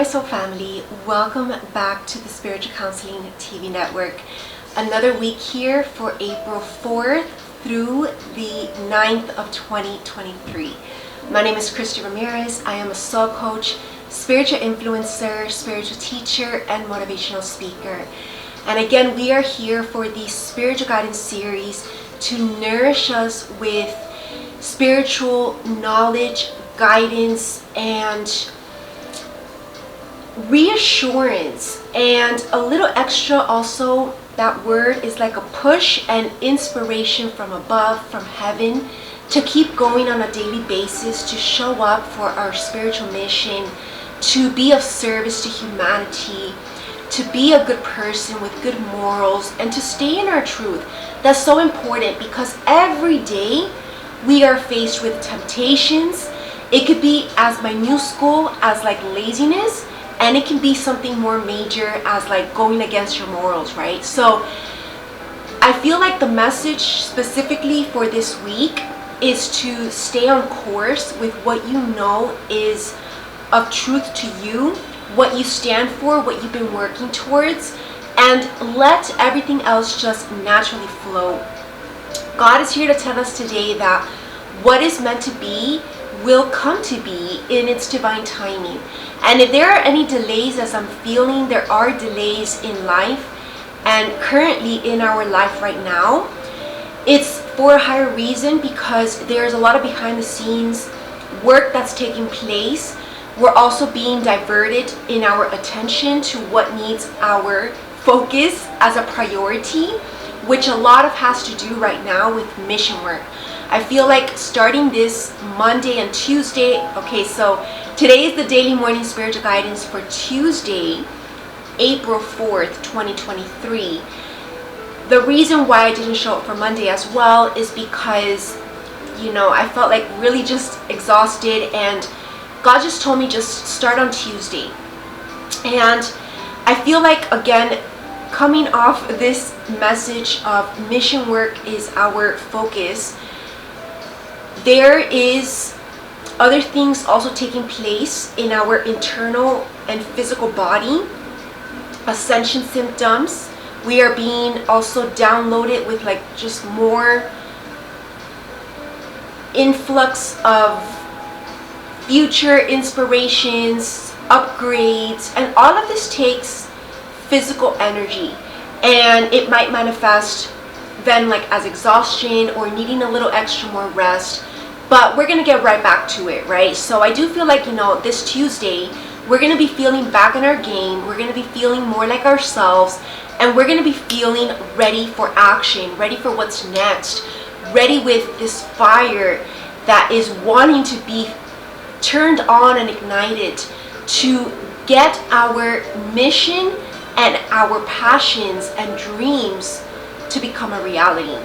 my soul family, welcome back to the Spiritual Counseling TV network. Another week here for April 4th through the 9th of 2023. My name is Christie Ramirez. I am a soul coach, spiritual influencer, spiritual teacher, and motivational speaker. And again, we are here for the spiritual guidance series to nourish us with spiritual knowledge, guidance, and reassurance, and a little extra also. That word is like a push and inspiration from above, from heaven, to keep going on a daily basis, to show up for our spiritual mission, to be of service to humanity, to be a good person with good morals, and to stay in our truth. That's so important because every day we are faced with temptations. It could be as minuscule as like laziness, and it can be something more major as like going against your morals, right? So I feel like the message specifically for this week is to stay on course with what you know is of truth to you, what you stand for, what you've been working towards, and let everything else just naturally flow. God is here to tell us today that what is meant to be will come to be in its divine timing. And if there are any delays, as I'm feeling there are delays in life and currently in our life right now, it's for a higher reason, because there's a lot of behind the scenes work that's taking place. We're also being diverted in our attention to what needs our focus as a priority, which a lot of has to do right now with mission work. I feel like starting this Monday and Tuesday, okay, so today is the daily morning spiritual guidance for Tuesday, April 4th, 2023. The reason why I didn't show up for Monday as well is because, I felt like really just exhausted, and God just told me just start on Tuesday. And I feel like, again, coming off this message of mission work is our focus, there is other things also taking place in our internal and physical body. Ascension symptoms. We are being also downloaded with like just more influx of future inspirations, upgrades, and all of this takes physical energy, and it might manifest then like as exhaustion or needing a little extra more rest. But we're gonna get right back to it, right? So I do feel like, this Tuesday, we're gonna be feeling back in our game. We're gonna be feeling more like ourselves, and we're gonna be feeling ready for action, ready for what's next, ready with this fire that is wanting to be turned on and ignited to get our mission and our passions and dreams to become a reality.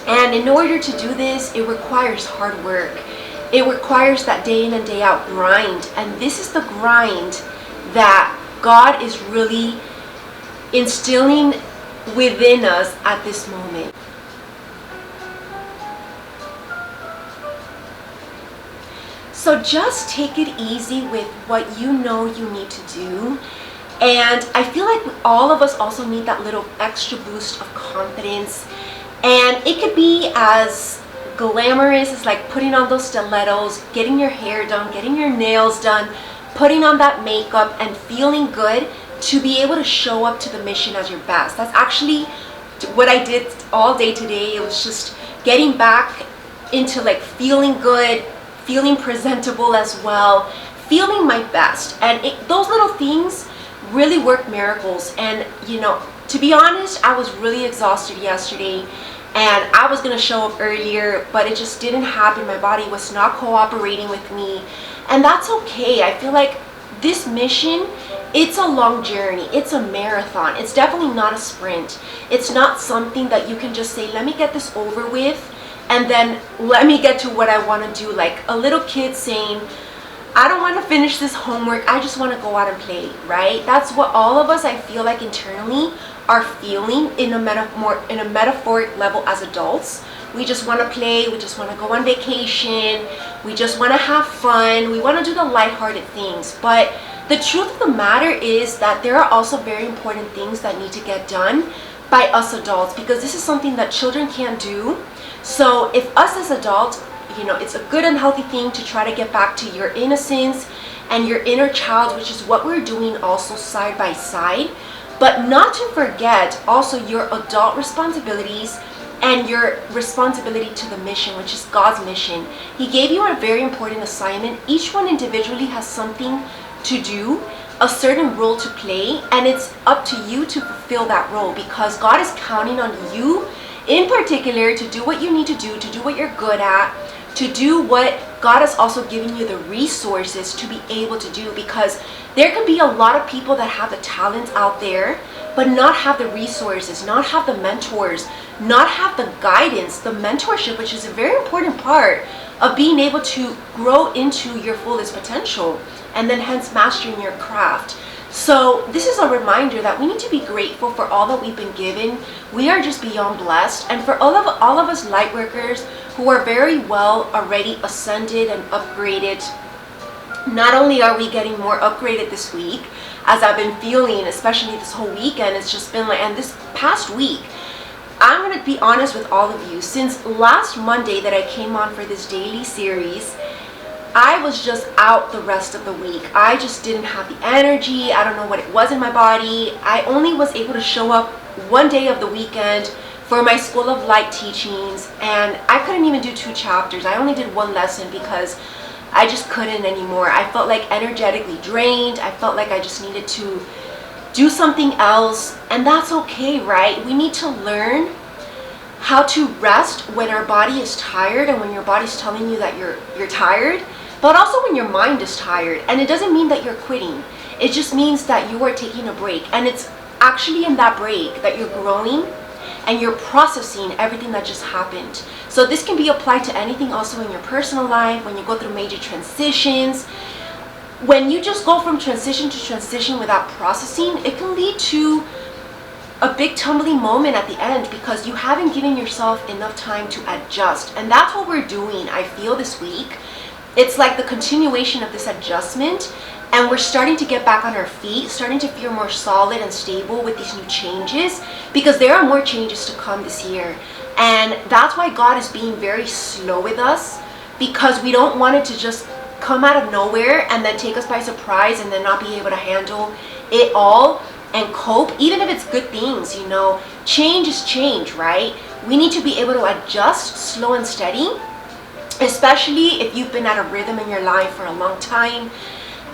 And in order to do this, it requires hard work. It requires that day in and day out grind. And this is the grind that God is really instilling within us at this moment. So just take it easy with what you know you need to do. And I feel like all of us also need that little extra boost of confidence. And it could be as glamorous as like putting on those stilettos, getting your hair done, getting your nails done, putting on that makeup, and feeling good to be able to show up to the mission as your best. That's actually what I did all day today. It was just getting back into like feeling good, feeling presentable as well, feeling my best. And those little things really work miracles. And to be honest, I was really exhausted yesterday, and I was gonna show up earlier, but it just didn't happen. My body was not cooperating with me, and that's okay. I feel like this mission, it's a long journey. It's a marathon. It's definitely not a sprint. It's not something that you can just say, let me get this over with, and then let me get to what I wanna do. Like a little kid saying, I don't want to finish this homework, I just want to go out and play, right? That's what all of us, I feel like, internally are feeling in a metaphoric level as adults. We just want to play, we just want to go on vacation, we just want to have fun, we want to do the lighthearted things. But The truth of the matter is that there are also very important things that need to get done by us adults, because this is something that children can't do. So if us as adults, it's a good and healthy thing to try to get back to your innocence and your inner child, which is what we're doing also side by side. But not to forget also your adult responsibilities and your responsibility to the mission, which is God's mission. He gave you a very important assignment. Each one individually has something to do, a certain role to play, and it's up to you to fulfill that role, because God is counting on you in particular to do what you need to do what you're good at, to do what God has also given you the resources to be able to do. Because there can be a lot of people that have the talents out there, but not have the resources, not have the mentors, not have the guidance, the mentorship, which is a very important part of being able to grow into your fullest potential, and then hence mastering your craft. So this is a reminder that we need to be grateful for all that we've been given. We are just beyond blessed. And for all of us light workers who are very well already ascended and upgraded, not only are we getting more upgraded this week, as I've been feeling, especially this whole weekend, it's just been like, and this past week, I'm going to be honest with all of you, since last Monday that I came on for this daily series, I was just out the rest of the week. I just didn't have the energy. I don't know what it was in my body. I only was able to show up one day of the weekend for my School of Light teachings, and I couldn't even do 2 chapters. I only did 1 lesson because I just couldn't anymore. I felt like energetically drained. I felt like I just needed to do something else, and that's okay, right? We need to learn how to rest when our body is tired, and when your body's telling you that you're tired, but also when your mind is tired. And it doesn't mean that you're quitting. It just means that you are taking a break, and it's actually in that break that you're growing and you're processing everything that just happened. So this can be applied to anything also in your personal life, when you go through major transitions. When you just go from transition to transition without processing, it can lead to a big tumbling moment at the end, because you haven't given yourself enough time to adjust. And that's what we're doing, I feel, this week. It's like the continuation of this adjustment, and we're starting to get back on our feet, starting to feel more solid and stable with these new changes, because there are more changes to come this year. And that's why God is being very slow with us, because we don't want it to just come out of nowhere and then take us by surprise and then not be able to handle it all and cope, even if it's good things. Change is change, right? We need to be able to adjust slow and steady, especially if you've been at a rhythm in your life for a long time.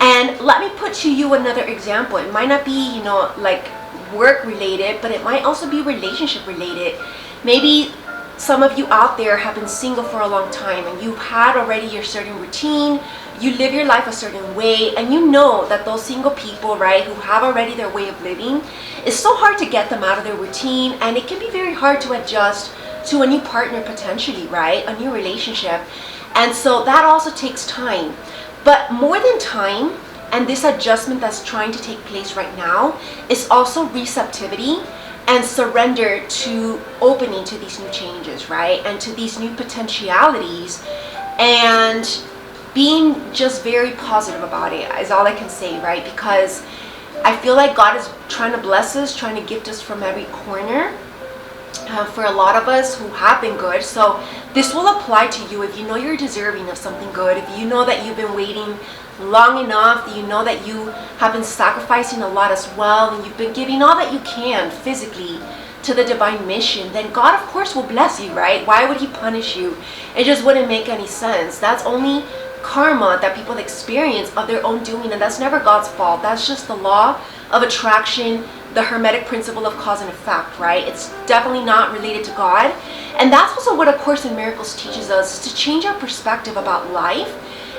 And let me put to you another example. It might not be, like work related, but it might also be relationship related. Maybe some of you out there have been single for a long time, and you've had already your certain routine. You live your life a certain way, and you know that those single people, right, who have already their way of living, it's so hard to get them out of their routine, and it can be very hard to adjust to a new partner potentially, right, a new relationship. And so that also takes time. But more than time, and this adjustment that's trying to take place right now, is also receptivity and surrender to opening to these new changes, right, and to these new potentialities, and being just very positive about it is all I can say, right? Because I feel like God is trying to bless us, trying to gift us from every corner, for a lot of us who have been good. So this will apply to you if you know you're deserving of something good, if you know that you've been waiting long enough, you know that you have been sacrificing a lot as well, and you've been giving all that you can physically to the divine mission, then God of course will bless you, right? Why would he punish you? It just wouldn't make any sense. That's only karma that people experience of their own doing, and that's never God's fault. That's just the law of attraction, the hermetic principle of cause and effect, right? It's definitely not related to God. And that's also what A Course in Miracles teaches us, is to change our perspective about life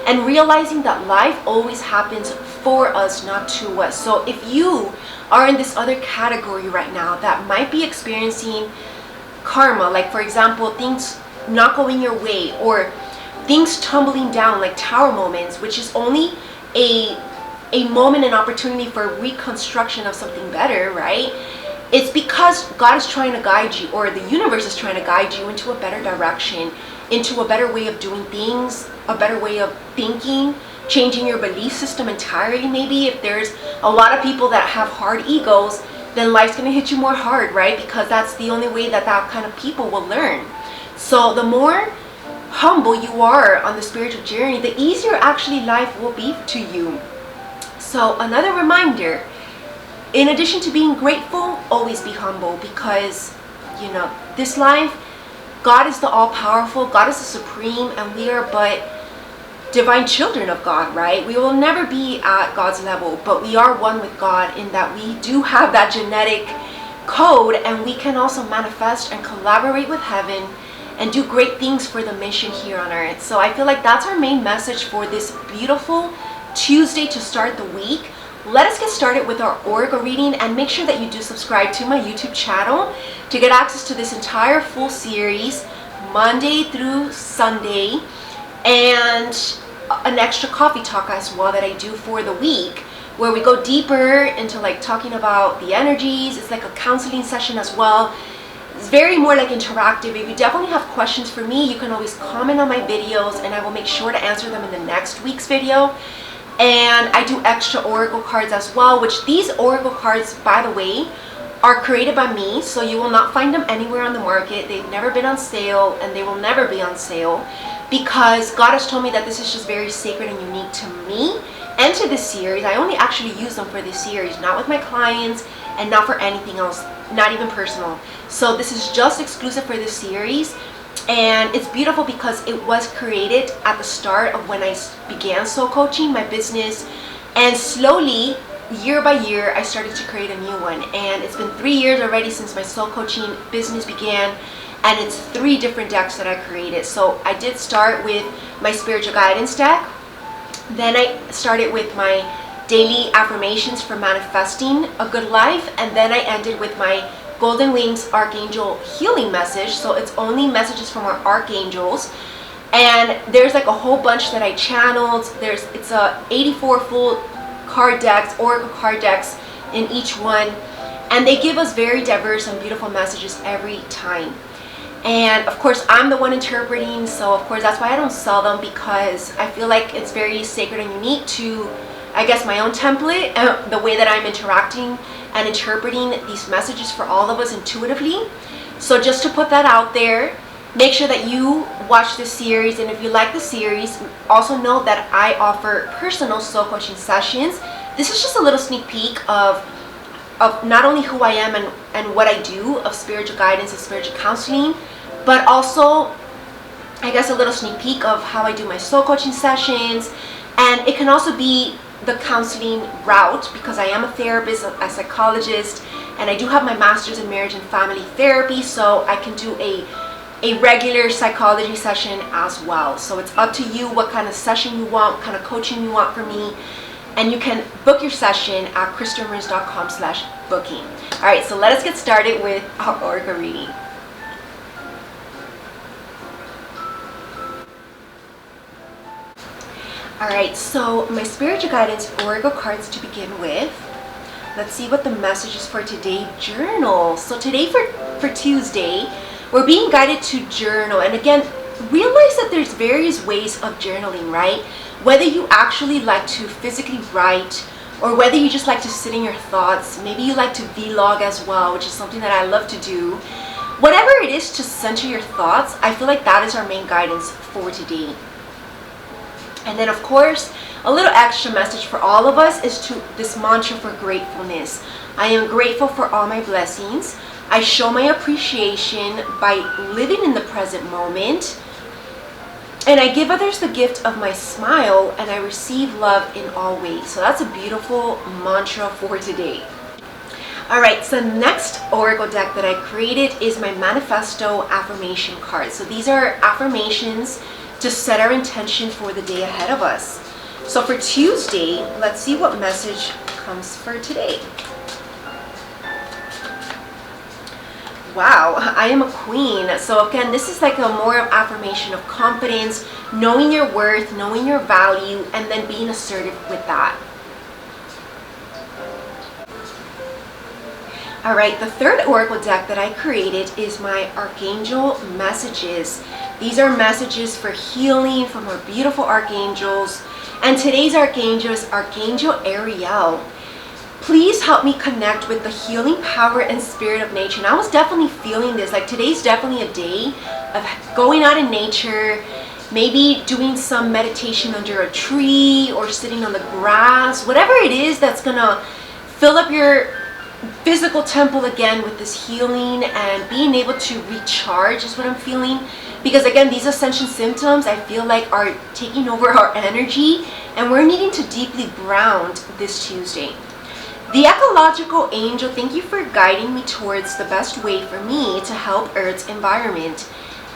and realizing that life always happens for us, not to us. So if you are in this other category right now that might be experiencing karma, like for example, things not going your way, or things tumbling down like tower moments, which is only a moment, an opportunity for reconstruction of something better, right? It's because God is trying to guide you, or the universe is trying to guide you into a better direction, into a better way of doing things, a better way of thinking, changing your belief system entirely. Maybe if there's a lot of people that have hard egos, then life's going to hit you more hard, right? Because that's the only way that that kind of people will learn. So the more humble you are on the spiritual journey, the easier actually life will be to you. So another reminder, in addition to being grateful, always be humble, because you know, this life, God is the all-powerful, God is the supreme, and we are but divine children of God, right? We will never be at God's level, but we are one with God in that we do have that genetic code, and we can also manifest and collaborate with heaven and do great things for the mission here on earth. So I feel like that's our main message for this beautiful Tuesday to start the week. Let us get started with our oracle reading, and make sure that you do subscribe to my YouTube channel to get access to this entire full series, Monday through Sunday, and an extra coffee talk as well that I do for the week, where we go deeper into like talking about the energies. It's like a counseling session as well. It's very more like interactive. If you definitely have questions for me, you can always comment on my videos and I will make sure to answer them in the next week's video. And I do extra oracle cards as well, which these oracle cards, by the way, are created by me, so you will not find them anywhere on the market. They've never been on sale, and they will never be on sale, because God has told me that this is just very sacred and unique to me and to this series. I only actually use them for this series, not with my clients and not for anything else, not even personal. So this is just exclusive for this series. And it's beautiful because it was created at the start of when I began soul coaching, my business, and slowly, year by year, I started to create a new one. And it's been 3 years already since my soul coaching business began, and it's 3 different decks that I created. So I did start with my spiritual guidance deck, then I started with my daily affirmations for manifesting a good life, and then I ended with my Golden Wings Archangel healing message. So it's only messages from our archangels, and there's like a whole bunch that I channeled. It's a 84 full card decks, oracle card decks in each one, and they give us very diverse and beautiful messages every time. And of course I'm the one interpreting, so of course that's why I don't sell them, because I feel like it's very sacred and unique to, I guess, my own template, the way that I'm interacting and interpreting these messages for all of us intuitively. So just to put that out there, make sure that you watch this series, and if you like the series, also know that I offer personal soul coaching sessions. This is just a little sneak peek of not only who I am and what I do of spiritual guidance and spiritual counseling, but also, I guess, a little sneak peek of how I do my soul coaching sessions. And it can also be the counseling route, because I am a therapist, a psychologist, and I do have my master's in marriage and family therapy, so I can do a regular psychology session as well. So it's up to you what kind of session you want, what kind of coaching you want from me, and you can book your session at christieramirez.com/booking. All right, so let us get started with our oracle reading. Alright, so my spiritual guidance oracle cards to begin with. Let's see what the message is for today. Journal. So today for Tuesday, we're being guided to journal. And again, realize that there's various ways of journaling, right? Whether you actually like to physically write, or whether you just like to sit in your thoughts. Maybe you like to vlog as well, which is something that I love to do. Whatever it is to center your thoughts, I feel like that is our main guidance for today. And then of course, a little extra message for all of us is to this mantra for gratefulness. I am grateful for all my blessings. I show my appreciation by living in the present moment. And I give others the gift of my smile, and I receive love in all ways. So that's a beautiful mantra for today. Alright, so next oracle deck that I created is my manifesto affirmation card. So these are affirmations to set our intention for the day ahead of us. So for Tuesday, let's see what message comes for today. Wow, I am a queen. So again, this is like a more of affirmation of confidence, knowing your worth, knowing your value, and then being assertive with that. Alright, the third oracle deck that I created is my Archangel Messages. These are messages for healing from our beautiful archangels. And today's archangel is Archangel Ariel. Please help me connect with the healing power and spirit of nature. And I was definitely feeling this. Like today's definitely a day of going out in nature, maybe doing some meditation under a tree or sitting on the grass, whatever it is that's gonna fill up your physical temple again with this healing and being able to recharge is what I'm feeling. Because again, these ascension symptoms I feel like are taking over our energy and we're needing to deeply ground this Tuesday. The ecological angel, thank you for guiding me towards the best way for me to help Earth's environment.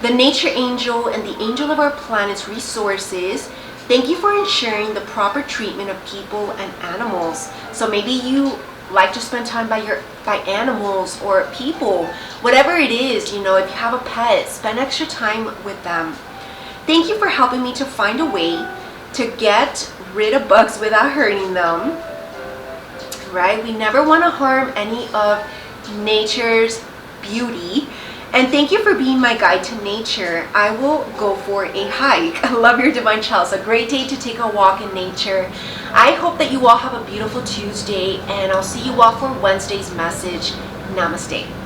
The nature angel and the angel of our planet's resources, thank you for ensuring the proper treatment of people and animals. So maybe you like to spend time by animals or people, whatever it is, you know, if you have a pet, spend extra time with them. Thank you for helping me to find a way to get rid of bugs without hurting them. Right? We never want to harm any of nature's beauty. And thank you for being my guide to nature. I will go for a hike. I love your divine child. It's a great day to take a walk in nature. I hope that you all have a beautiful Tuesday, and I'll see you all for Wednesday's message. Namaste.